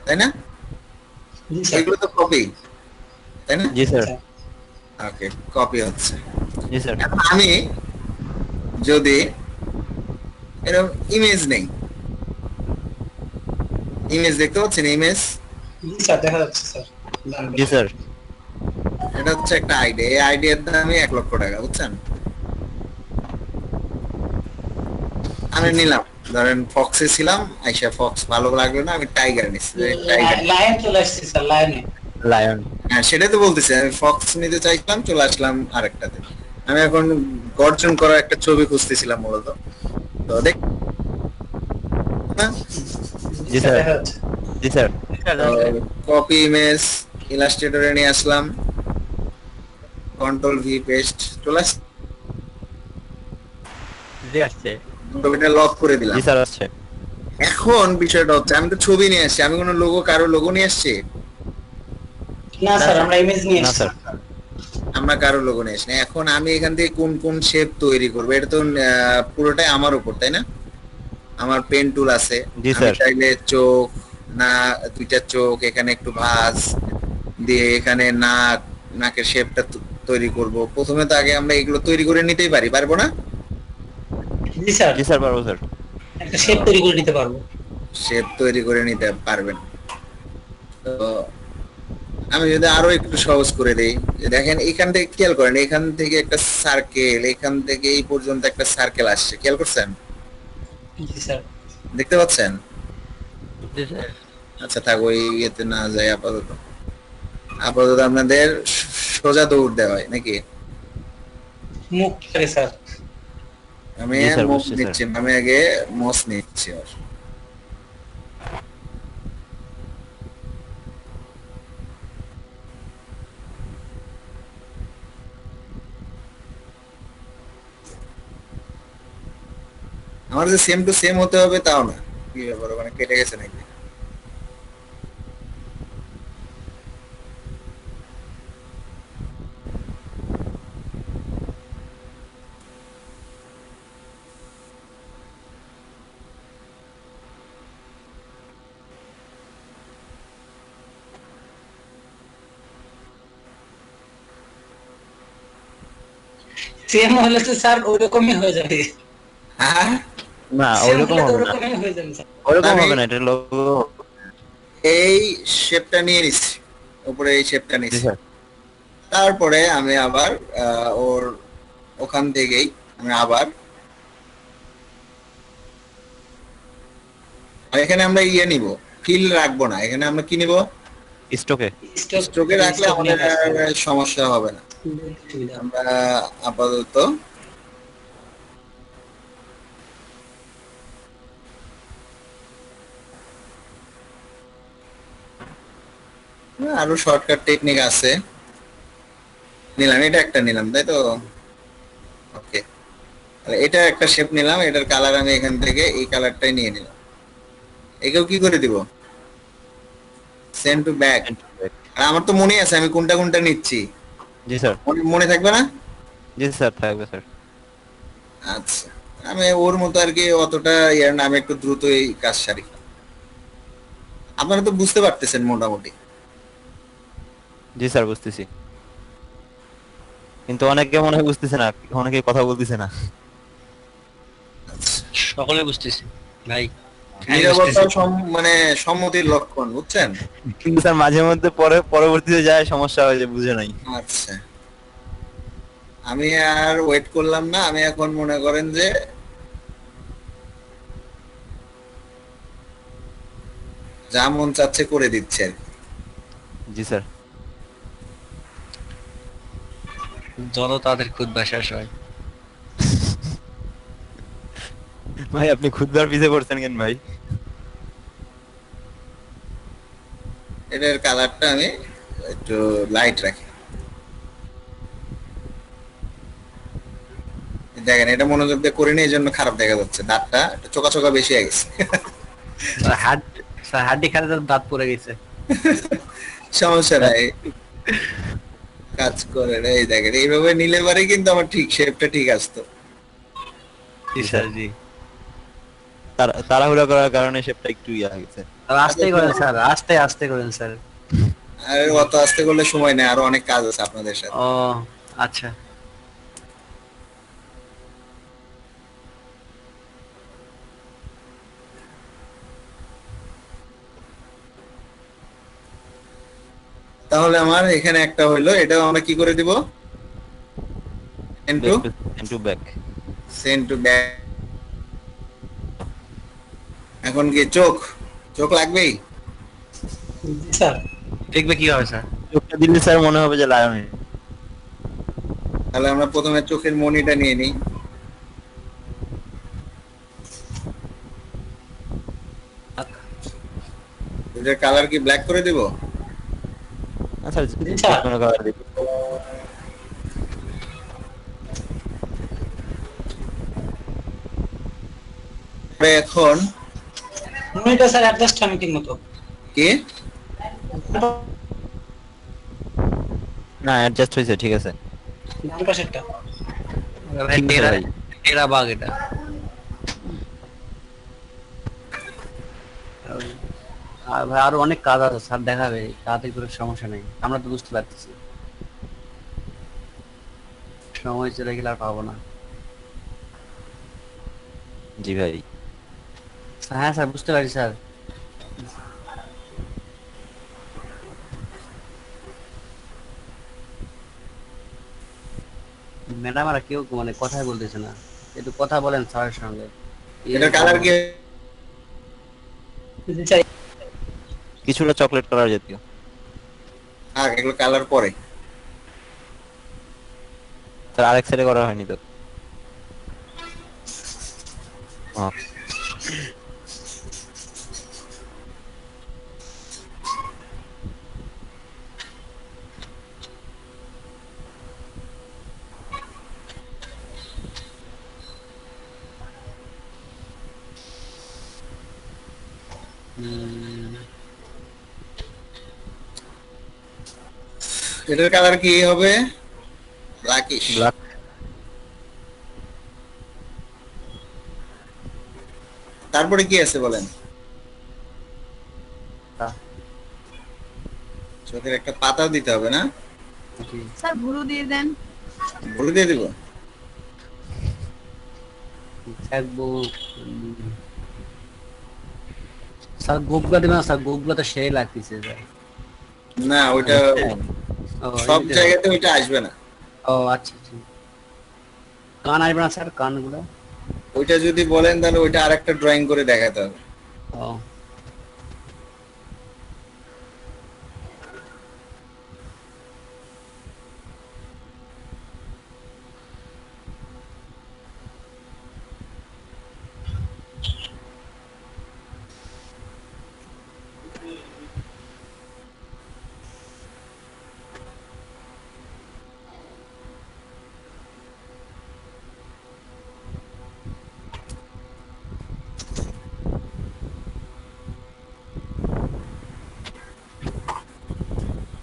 তাই না? জি স্যার। এগুলো তো কপি, তাই না? জি স্যার, ওকে, কপি হচ্ছে। জি স্যার, এখন আমি যদি এরকম ইমেজ নেই, ইমেজ দেখতে পাচ্ছেন, ইমেজ, জি স্যার, দেখা যাচ্ছে স্যার। জি স্যার, এটা হচ্ছে একটা আইডিয়া। এই আইডিয়ার দামই 1,00,000 টাকা, বুঝছেন? আমি নিলাম, ধরেন ফক্সে ছিলাম, আইসা ফক্স ভালো লাগলো না, আমি টাইগার নিচ্ছি, টাইগার। লায়ন চলে আসছে স্যার, লায়নে। লায়ন। হ্যাঁ, সেটাই তো বলতেছি, আমি ফক্স নিতে চাইছিলাম, চলে আসলাম আরেকটাতে। আমি এখন গর্জন করা একটা ছবি খুঁজতেছিলাম মূলত, তো দেখ না, জি স্যার, দেখা যাচ্ছে। জি স্যার, কপি ইমেজ ইলাস্ট্রেটরে নিয়ে আসলাম, কন্ট্রোল ভি পেস্ট, চলে আসছে, জি আসছে। ছবিটা লক করে দিলাম। জি স্যার আসছে। এখন বিষয়টা হচ্ছে, আমি তো ছবি নিয়ে আসছি, আমি কোনো লোগো, কারো লোগো নিয়ে আসছি? না স্যার, আমরা ইমেজ নিয়ে না এসেছি। স্যার, আমরা কারো লোগো নিয়ে আসছি না। এখন আমি এখান থেকে কোন কোন শেপ তৈরি করবো, এটা তো পুরোটাই আমার উপর, তাই না? আমার পেন টুল আছে, জি আমি স্যার। চাইলে চোখ, না দুইটা চোখ, এখানে একটু ভাঁজ দিয়ে এখানে নাক, নাকের শেপটা তৈরি করব। প্রথমে তো আগে আমরা এগুলো তৈরি করে নিতেই পারি, পারবো না? জি স্যার, জি স্যার, পারবো স্যার। একটা শেপ তৈরি করে নিতে পারবো। শেপ তৈরি করে নিতে পারবেন। তো আমি যদি আরো একটু সহজ করে দেই, যে দেখেন এখান থেকে খেয়াল করেন, এখান থেকে একটা সার্কেল, এখান থেকে এই পর্যন্ত একটা সার্কেল আসছে, খেয়াল করছেন? জি স্যার। দেখতে পাচ্ছেন? জি স্যার। আচ্ছা থাক, ওই ইয়েতে না যাই আপাতত। আপাতত আপনাদের সোজা দৌড় দেওয়া হয় নাকি? মুখ করে স্যার। আমি জি স্যার, মোস বুঝছি স্যার। নিচ্ছি, আমি আগে মোস নিচ্ছি ওর। আমার যে সেম টু সেম হতে হবে তাও না, কি ব্যাপার, মানে কেটে গেছে নাকি? সেম হলে তো স্যার ওইরকমই হয়ে যাবে। হ্যাঁ, না, সেম ওরকম হলে তো হবে না, ওরকমই হয়ে যাবে স্যার। ওরকম আমি- হবে না, এটা লোগো। এই শেপটা নিয়ে নিচ্ছি, উপরে এই শেপটা জি নিচ্ছি। স্যার, তারপরে আমি আবার ওর ওখান থেকেই আমি আবার, আর এখানে আমরা ইয়ে নিব, ফিল রাখবো না, এখানে আমরা কি নিব? স্টোকে। স্ট্রোকে রাখলে আমাদের আর সমস্যা হবে না। আমরা আপাতত আরো শর্টকাট টেকনিক আছে, নিলাম, এটা একটা নিলাম, তাই তো? ওকে, এটা একটা শেপ নিলাম, এটার কালার আমি এখান থেকে এই কালারটাই নিয়ে নিলাম। একেও কি করে দিব? Send to back. আর আমার তো মনে আছে আমি কোনটা কোনটা নিচ্ছি, জি স্যার, মনে মনে থাকবে না? জি স্যার, থাকবে স্যার। আচ্ছা, আমি ওর মতো আর কি অতটা ইয়ার নামে একটু দ্রুত এই কাজ সারি। আপনারা তো বুঝতে পারতেছেন মোটামুটি। জি স্যার, বুঝতেছি, কিন্তু অনেকে মনে হয় বুঝতেছে না, অনেকে কথা বলতেছে না। আচ্ছা, সকলে বুঝতেছি ভাই। নিরবতা মানে সম্মতির লক্ষণ, বুঝছেন? কিন্তু স্যার মাঝে মধ্যে পরবর্তীতে যায় সমস্যা হয় যে বুঝে নাই। আচ্ছা, আমি আর ওয়েট করলাম না, আমি এখন মনে করেন যে যা মন চাচ্ছে করে দিচ্ছে আর কি। জি স্যার, যত তাদের খুদ বাসার হয়। ভাই আপনি খুদবার পিছে পড়ছেন কেন ভাই? এটার কালারটা আমি একটু লাইট রাখি। দেখেন, এটা মনোযোগ দিয়ে করে নিয়ে এই জন্য খারাপ দেখা যাচ্ছে, দাঁতটা একটু চোকা চোকা বেশি হয়ে গেছে। হাড্ডি খাতে দাঁত পড়ে গেছে। সমস্যা নাই। কাজ করে না। এই দেখেন এইভাবে নিলে পারে কিন্তু আমার ঠিক শেপটা ঠিক আসতো। জি স্যার জি। তাড়াহুড়া করার কারণে শেপটা একটু ইয়া হয়ে গেছে। আস্তে করেন স্যার, আস্তে আস্তে করেন স্যার। আর অত আস্তে করলে সময় নেই, আরো অনেক কাজ আছে আপনাদের সাথে। ও আচ্ছা। তাহলে আমার এখানে একটা হইলো, এটাও আমরা কি করে দিব? Into into back. Send to back. এখন কি চোখ, চোখ লাগবেই? জি স্যার। দেখবে কি হবে স্যার? চোখটা দিলে স্যার মনে হবে যে লায়ন। তাহলে আমরা প্রথমে চোখের মনিটা নিয়ে নিই। এটার কালার কি ব্ল্যাক করে দিব? আচ্ছা জি স্যার। কোনো কালার দেখি। এখন মনিটা স্যার অ্যাডজাস্ট হয় না ঠিক মতো। কি না অ্যাডজাস্ট হয়েছে, ঠিক আছে। ডান পাশেরটা। ভাই ঠিক আছে টেরা ভাই। টেরা বাগ এটা। আর ভাই আরো অনেক কাজ আছে স্যার, দেখাবে তাড়াতাড়ি করে, সমস্যা নেই, আমরা তো বুঝতে পারতেছি। সময় চলে গেলে আর পাবো না। জি ভাই। হ্যাঁ স্যার বুঝতে পারি স্যার। ম্যাডাম আর কেউ মানে কথাই বলতেছে না, একটু কথা বলেন স্যারের সঙ্গে। এটার কালার কি? জি স্যার। কিছুটা চকলেট কালার জাতীয়। এগুলো কালার পরে। স্যার আরেক সাইডে করা হয়নি তো। এটার কালার কি হবে? ব্ল্যাকিশ। ব্ল্যাক। তারপরে কি আছে বলেন? চোখের একটা পাতাও দিতে হবে না? স্যার ভুরু দিয়ে দেন। বলে দিয়ে দিব। স্যার গোপগুলা দিবেন না স্যার, গোপগুলা তো সেই লাগতেছে স্যার। না ওইটা ও, সব এইটা। জায়গাতে ওইটা আসবে না। ও আচ্ছা আচ্ছা। কান আসবে না স্যার, কানগুলো? ওইটা যদি বলেন তাহলে ওইটা আরেকটা ড্রয়িং করে দেখাতে হবে। ও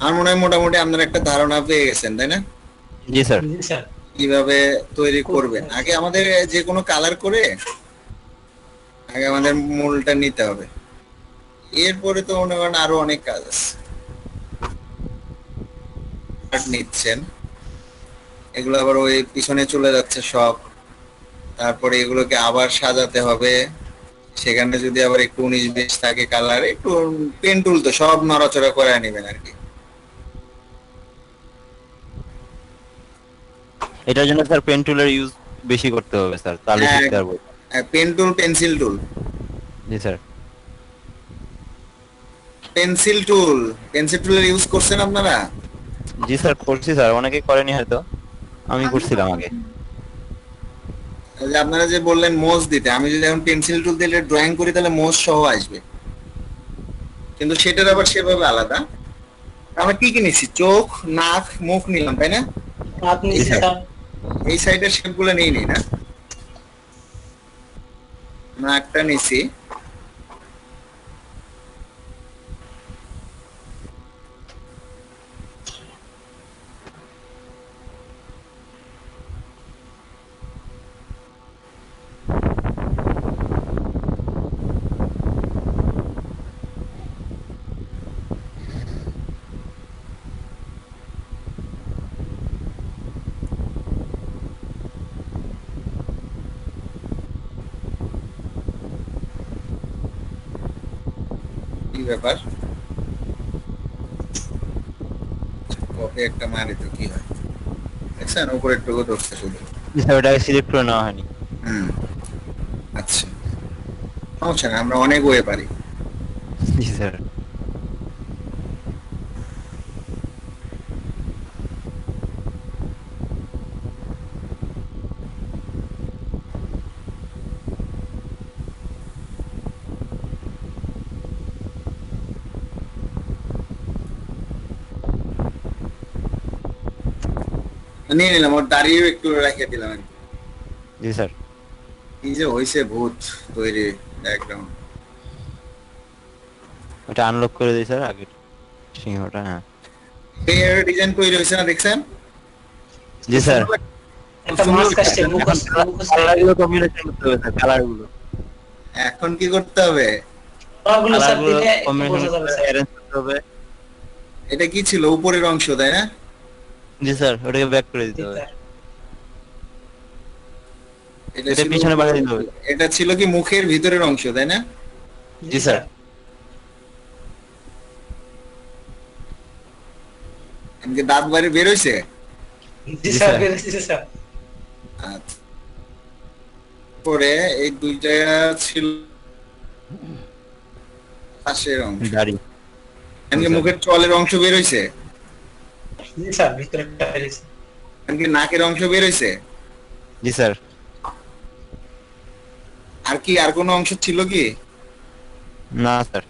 আমার মনে হয় মোটামুটি আপনারা একটা ধারণা পেয়ে গেছেন, তাই না? জি স্যার। জি স্যার। কিভাবে তৈরি করবেন। আগে আমাদের যে কোনো কালার করে আগে আমাদের মূলটা নিতে হবে, এরপরে তো মনে করেন আরো অনেক কাজ আছে। নিচ্ছেন এগুলো আবার ওই পিছনে চলে যাচ্ছে সব, তারপরে এগুলোকে আবার সাজাতে হবে। সেখানে যদি আবার একটু 19-20 থাকে কালার, একটু পেন টুল তো সব নড়াচড়া করে নেবেন আর কি। এটার জন্য স্যার পেন টুলের ইউজ বেশি করতে হবে স্যার, তাহলে শিখতে পারবো। Pen tool, pencil tool. জি স্যার। পেন্সিল টুল, পেন্সিল টুলের ইউজ করছেন আপনারা? জি স্যার করছি স্যার, অনেকে করেনি হয়তো, আমি করছিলাম আগে। এই যে আপনারা যে বললেন মোজ দিতে, আমি যদি এখন পেন্সিল টুল দিয়ে ড্রয়িং করি তাহলে মোজ সহ আসবে, কিন্তু সেটার আবার সেভাবে আলাদা। আমরা কি কি নিচ্ছি? চোখ, নাক, মুখ নিলাম, তাই না? আপনি জি স্যার। স্যার। এই সাইডের শেপ গুলো নেই না? নাকটা নিছি, কি ব্যাপার? কপি একটা মারি তো কি হয়? দেখছেন উপরে একটু ধরছে শুধু। জি স্যার, ওটাকে সিলেক্ট করে নেওয়া হয়নি। হুম, আচ্ছা, সমস্যা না, আমরা অনেক ওয়ে পারি। জি স্যার। নিয়ে নিলাম, ওর দাঁড়িয়েও একটু রেখে দিলাম আর কি। জি স্যার। কি যে হয়েছে ভূত তৈরি ব্যাকগ্রাউন্ড। ওটা আনলক করে দিই স্যার আগে সিংহটা। হ্যাঁ এর ডিজাইন তৈরি হয়েছে না, দেখছেন? জি স্যার। একটা মাস্ক আসছে, মুখোশ কালারগুলো কম্বিনেশন করতে হবে স্যার, কালারগুলো এখন কি করতে হবে? কালারগুলো স্যার কালারগুলো দিলে একটু কম্বিনেশন বোঝা যাবে করে স্যার। অ্যারেঞ্জ করতে হবে। এটা কি ছিল, উপরের অংশ তাই না? জি স্যার, ওটাকে ব্যাক করে দিতে জি হবে। স্যার। এটা এটা ছিল পিছনে পাঠিয়ে দিতে হবে। এটা ছিল কি মুখের ভিতরের অংশ তাই না? জি স্যার। এমনি দাঁত বাইরে বের হইছে? জি জি স্যার, স্যার। বেরিয়েছে স্যার। আচ্ছা, পরে এই দুইটা ছিল পাশের অংশ। দাড়ি। এমনি জি স্যার। মুখের চলের অংশ বের হইছে? জি স্যার, ভিতরে একটা বেরিয়েছে। এমনি নাকের অংশ বের হইছে? জি স্যার। আর কি আর কোনো অংশ ছিল কি? না স্যার।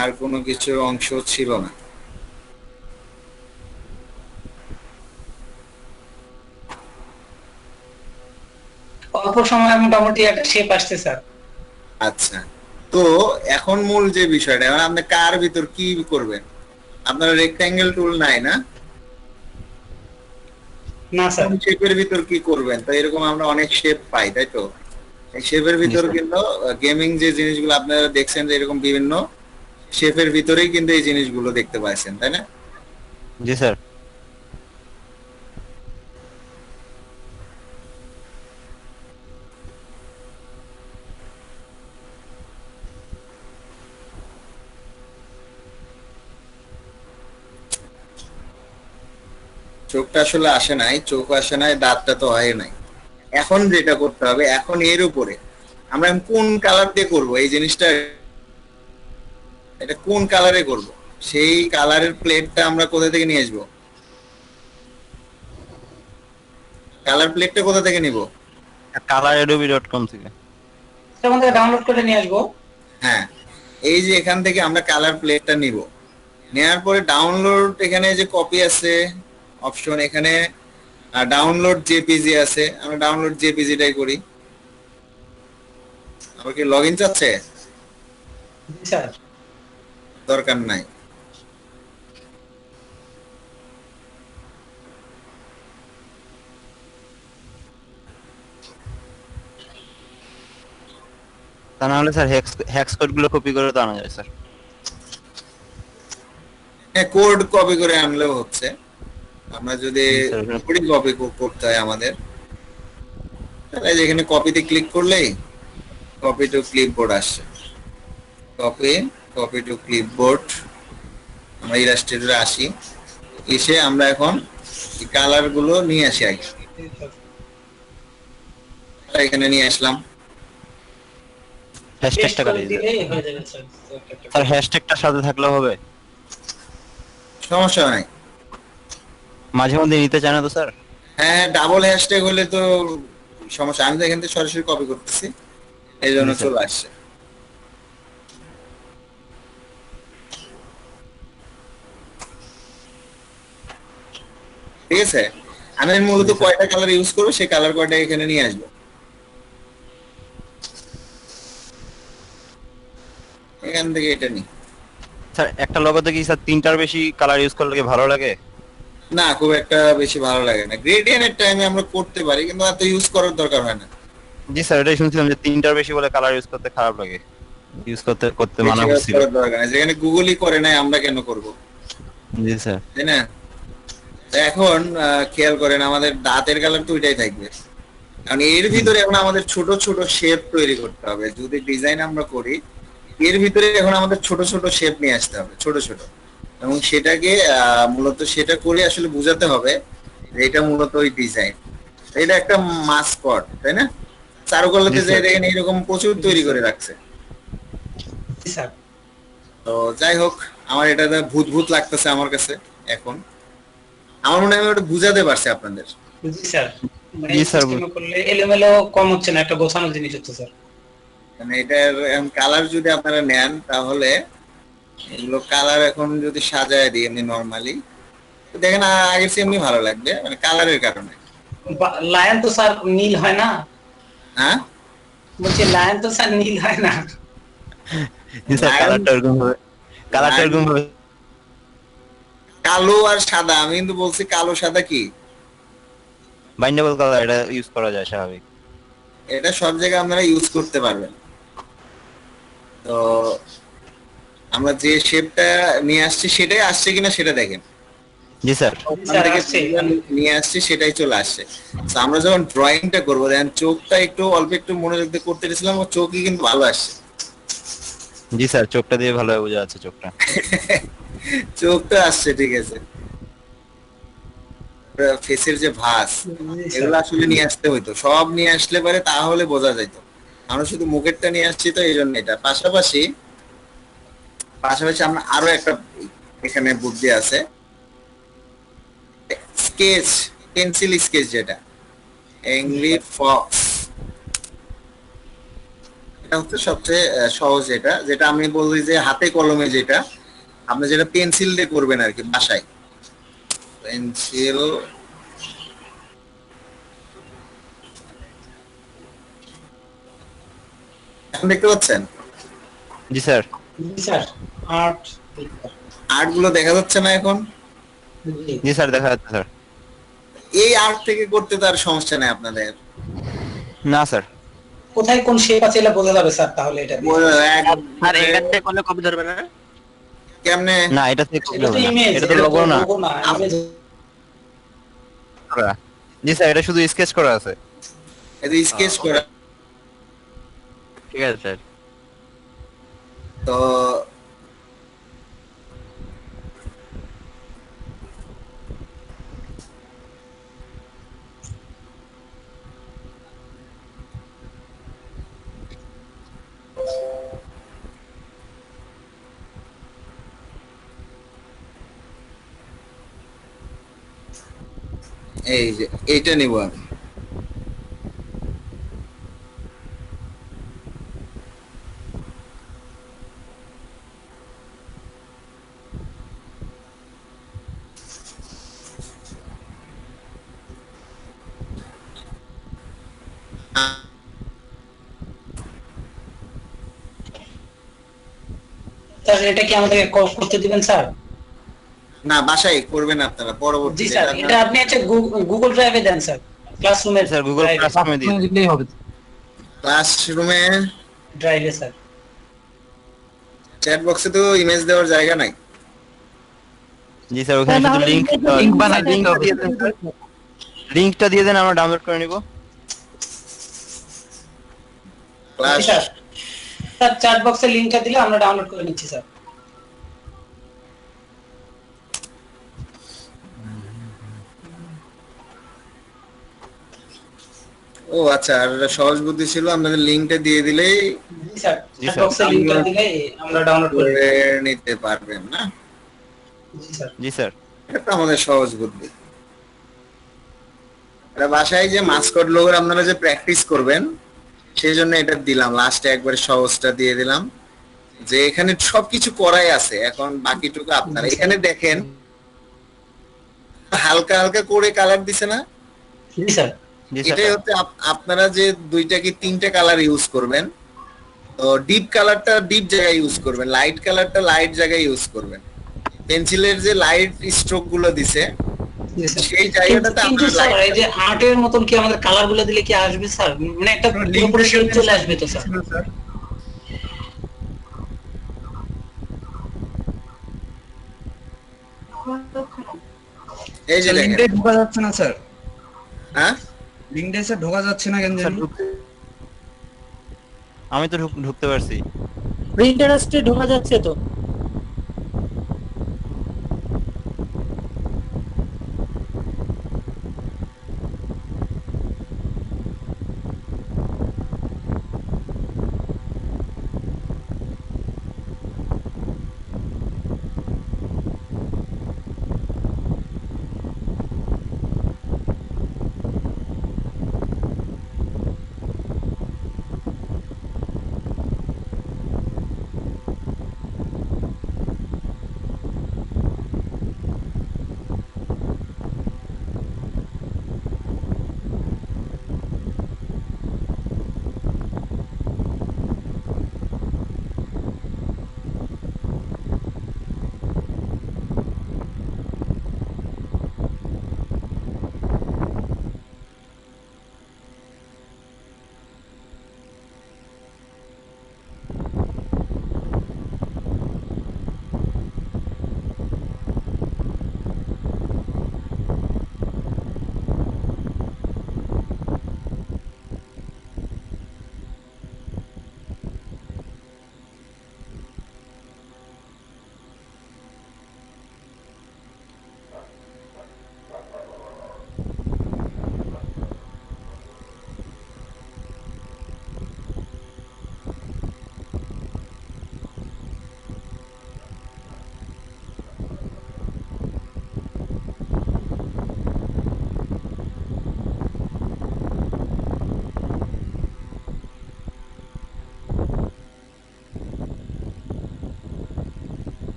আর কোনো কিছু অংশ ছিল না। অল্প সময়ে মোটামুটি একটা শেপ আসছে স্যার। আচ্ছা, তো এখন মূল যে বিষয়টা, এখন আপনি কার ভিতর কি করবেন? আপনার রেক্ট্যাঙ্গেল টুল নাই না? না স্যার। শেপের ভিতর কি করবেন? তো এরকম আমরা অনেক শেপ পাই তাই তো? এই শেপের ভিতর স্যার। কিন্তু গেমিং যে জিনিসগুলো আপনারা দেখছেন যে এরকম বিভিন্ন শেপের ভিতরেই কিন্তু এই জিনিসগুলো দেখতে পাচ্ছেন তাই না? জি স্যার। চোখটা আসলে আসে নাই, চোখ আসে নাই, দাঁতটা তো হয় নাই। এখন যেটা করতে হবে, এখন এর উপরে আমরা কোন কালার দিয়ে করব এই জিনিসটা, এটা কোন কালারে করব সেই কালারের প্লেটটা আমরা কোথা থেকে নিয়ে আসবো? কালার প্লেটটা কোথা থেকে নিব? color.adobe.com থেকে। সেখান থেকে ডাউনলোড করে নিয়ে আসবো। হ্যাঁ, এই যে এখান থেকে আমরা কালার প্লেটটা নিব, নেওয়ার পরে ডাউনলোড, এখানে যে কপি আছে অপশন, এখানে ডাউনলোড জেপিজি আছে, আমরা ডাউনলোড জেপিজিটাই করি। আমার কি লগইন চাচ্ছে? জি স্যার। দরকার নাই। তা না হলে স্যার হ্যাক্স কোড গুলো কপি করে তো আনা যায় স্যার। হ্যাঁ, কোড কপি করে আনলেও হচ্ছে। আমরা যদি স্যার, কোডই কপি করতে হয় আমাদের, তাহলে যেখানে কপিতে ক্লিক করলেই কপি টু ক্লিপবোর্ড আসছে। কপি, কপি টু ক্লিপবোর্ড, আমরা ইলাস্ট্রেটরে আসি, এসে আমরা এখন কালার গুলো নিয়ে আসি আগে। এখানে নিয়ে আসলাম। হ্যাশট্যাগটা পেস্ট করে কাটিয়ে দিলেই হয়ে যাবে স্যার। স্যার হ্যাশট্যাগটা সাথে থাকলে হবে? সমস্যা নাই। মাঝে মধ্যে নিতে চায় না তো স্যার। হ্যাঁ, ডাবল হ্যাশট্যাগ হলে তো সমস্যা। আমি তো এখান থেকে সরাসরি কপি করতেছি, এই জন্য জি, স্যার। চলে আসছে। ঠিক আছে, আমি মূলত জি, স্যার। কয়টা কালার ইউজ করবো সেই কালার কয়টা এখানে নিয়ে আসবো। এখান থেকে এটা নিই। স্যার একটা লোগোতে কি স্যার তিনটার বেশি কালার ইউজ করলে কি ভালো লাগে? না, খুব একটা বেশি ভালো লাগে না। গ্রেডিয়েন্টের টাইমে আমরা করতে পারি, কিন্তু এত ইউজ করার দরকার হয় না। জি স্যার, এটাই শুনছিলাম যে তিনটার বেশি বলে কালার ইউজ করতে খারাপ লাগে, ইউজ করতে করতে মানা বেশি use হচ্ছিল। করার দরকার নেই, যেখানে গুগলই করে নাই আমরা কেন করব, জি স্যার। তাই না? তো এখন খেয়াল করেন, আমাদের দাঁতের কালার তো ওইটাই থাকবে, কারণ এর ভিতরে এখন আমাদের ছোট ছোট শেপ তৈরি করতে হবে। যদি ডিজাইন আমরা করি, এর ভিতরে এখন আমাদের ছোট ছোট শেপ নিয়ে আসতে হবে, ছোট ছোট, এবং সেটাকে মূলত সেটা করে আসলে বোঝাতে হবে যে এটা মূলত ওই ডিজাইন। এটা একটা মাস্কট, তাই না? চারুকলাতে জি, যে স্যার। দেখেন এরকম প্রচুর তৈরি করে রাখছে। জি স্যার। তো যাই হোক, আমার এটা ভূত ভূত লাগতেছে আমার কাছে এখন। আমার মনে হয় আমি ওটা বুঝাতে পারছি আপনাদের। জি স্যার, মানে জি, এই স্যার। সিস্টেমে করলে এলোমেলো কম হচ্ছে না, একটা গোছানো জিনিস হচ্ছে স্যার। মানে এটার কালার যদি আপনারা নেন তাহলে এগুলো কালার এখন যদি সাজায় দিই এমনি নর্মালি, দেখেন আগের চেয়ে এমনি ভালো লাগবে, মানে কালারের কারণে। লায়ন তো স্যার নীল হয় না, হ্যাঁ, বলছি লায়ন তো স্যার নীল হয় না। জি স্যার, কালারটা এরকম হবে, কালারটা এরকম হবে। কালো আর সাদা, আমি কিন্তু বলছি কালো সাদা কি, বাইন্ডেবল কালার, এটা ইউজ করা যায় স্বাভাবিক। এটা সব জায়গায় আপনারা ইউজ করতে পারবেন। তো আমরা যে শেপটা নিয়ে আসছি সেটাই আসছে কিনা সেটা দেখেন। জি স্যার। ওখান থেকে নিয়ে আসছি সেটাই চলে আসছে। তো আমরা যখন ড্রয়িংটা করবো দেখেন চোখটা একটু অল্প একটু মনোযোগ দিয়ে করতে গেছিলাম, ও চোখই কিন্তু ভালো আসছে। জি স্যার, চোখটা দিয়ে ভালোভাবে বোঝা যাচ্ছে চোখটা। চোখটা আসছে, ঠিক আছে। ফেসের যে ভাঁজ, এগুলো আসলে নিয়ে আসতে হইতো, সব নিয়ে আসলে পারে তাহলে বোঝা যাইতো। আমরা শুধু মুখেরটা নিয়ে আসছি, তো এই জন্য এটা। পাশাপাশি পাশাপাশি আমরা আরো একটা এখানে বুদ্ধি আছে, স্কেচ, পেন্সিল স্কেচ, যেটা অ্যাংরি ফক্স, এটা হচ্ছে সবচেয়ে সহজ। এটা যেটা আমি বলি যে হাতে কলমে, যেটা আপনি যেটা পেন্সিল দিয়ে করবেন আর কি বাসায়, পেন্সিল। এখন দেখতে পাচ্ছেন জি স্যার। জি স্যার, আর্ট। আর্ট গুলো দেখা যাচ্ছে না এখন? জি স্যার, দেখা যাচ্ছে স্যার। এই আর্ট থেকে করতে তার সমস্যা নেই আপনাদের। না স্যার। কোথায় কোন শেপ আছে এটা বোঝা যাবে স্যার তাহলে এটা দিয়ে। আর এখান থেকে করলে কপি ধরবে না? কেমনে? না, এটা থেকে এটা তো হবে না। ইমেজ, এটা তো লোগো না। image। জি স্যার, এটা শুধু স্কেচ করা আছে। এটা স্কেচ করা। ঠিক আছে স্যার। তো এই যে এইটা নিব আমি। স্যার এটা কি আমাদেরকে করতে দিবেন স্যার? না, বাসায় করবেন আপনারা জি পরবর্তীতে। স্যার, এটা আপনি হচ্ছে গুগল ড্রাইভে দেন স্যার, ক্লাসরুমের স্যার, গুগল ক্লাসরুমে দিয়ে দিন। দিলেই হবে। ক্লাসরুমে ড্রাইভে স্যার। চ্যাট বক্সে তো ইমেজ দেওয়ার জায়গা নাই। জি স্যার, ওখানে শুধু লিংক বানাই দিতে হবে। লিংকটা দিয়ে দেন, আমরা ডাউনলোড করে নিব। ক্লাস স্যার, স্যার চ্যাট বক্সে লিংকটা দিলে আমরা ডাউনলোড করে নিচ্ছি স্যার। ও আচ্ছা, আর একটা সহজ বুদ্ধি ছিল, আপনাদের লিংকটা দিয়ে দিলেই জি স্যার, জি চ্যাট স্যার। বক্সে লিংকটা দিলে আমরা ডাউনলোড করে করে নিতে পারবেন না। জি স্যার। জি স্যার। এটা তো আমাদের সহজ বুদ্ধি। এটা বাসায় যে মাস্কট লোগোর আপনারা যে প্র্যাকটিস করবেন সেই জন্য এটা দিলাম, লাস্টে একবার সহজটা দিয়ে দিলাম, যে এখানে সবকিছু করাই আছে, এখন বাকিটুকু আপনারা এখানে দেখেন হালকা হালকা করে কালার দিছে না। জি স্যার। জি স্যার। এটাই হচ্ছে আপনারা যে দুইটা কি তিনটে কালার ইউজ করবেন, তো ডিপ কালারটা ডিপ জায়গায় ইউজ করবেন, লাইট কালারটা লাইট জায়গায় ইউজ করবেন। পেন্সিলের যে লাইট স্ট্রোক গুলো দিছে সেই জায়গাটাতে কিন্তু আপনারা স্যার এই লাইট যে আর্টের মতন কি আমাদের কালার গুলো দিলে কি আসবে স্যার? মানে একটা পুরোপুরি শেপ চলে আসবে তো স্যার? এই যে দেখেন। ঢোকা যাচ্ছে না স্যার, হ্যাঁ, লিংকটা স্যার ঢোকা যাচ্ছে না কেন স্যার, জানি। আমি তো ঢুকতে পারছি। প্রিন্টারেস্টে ঢোকা যাচ্ছে তো?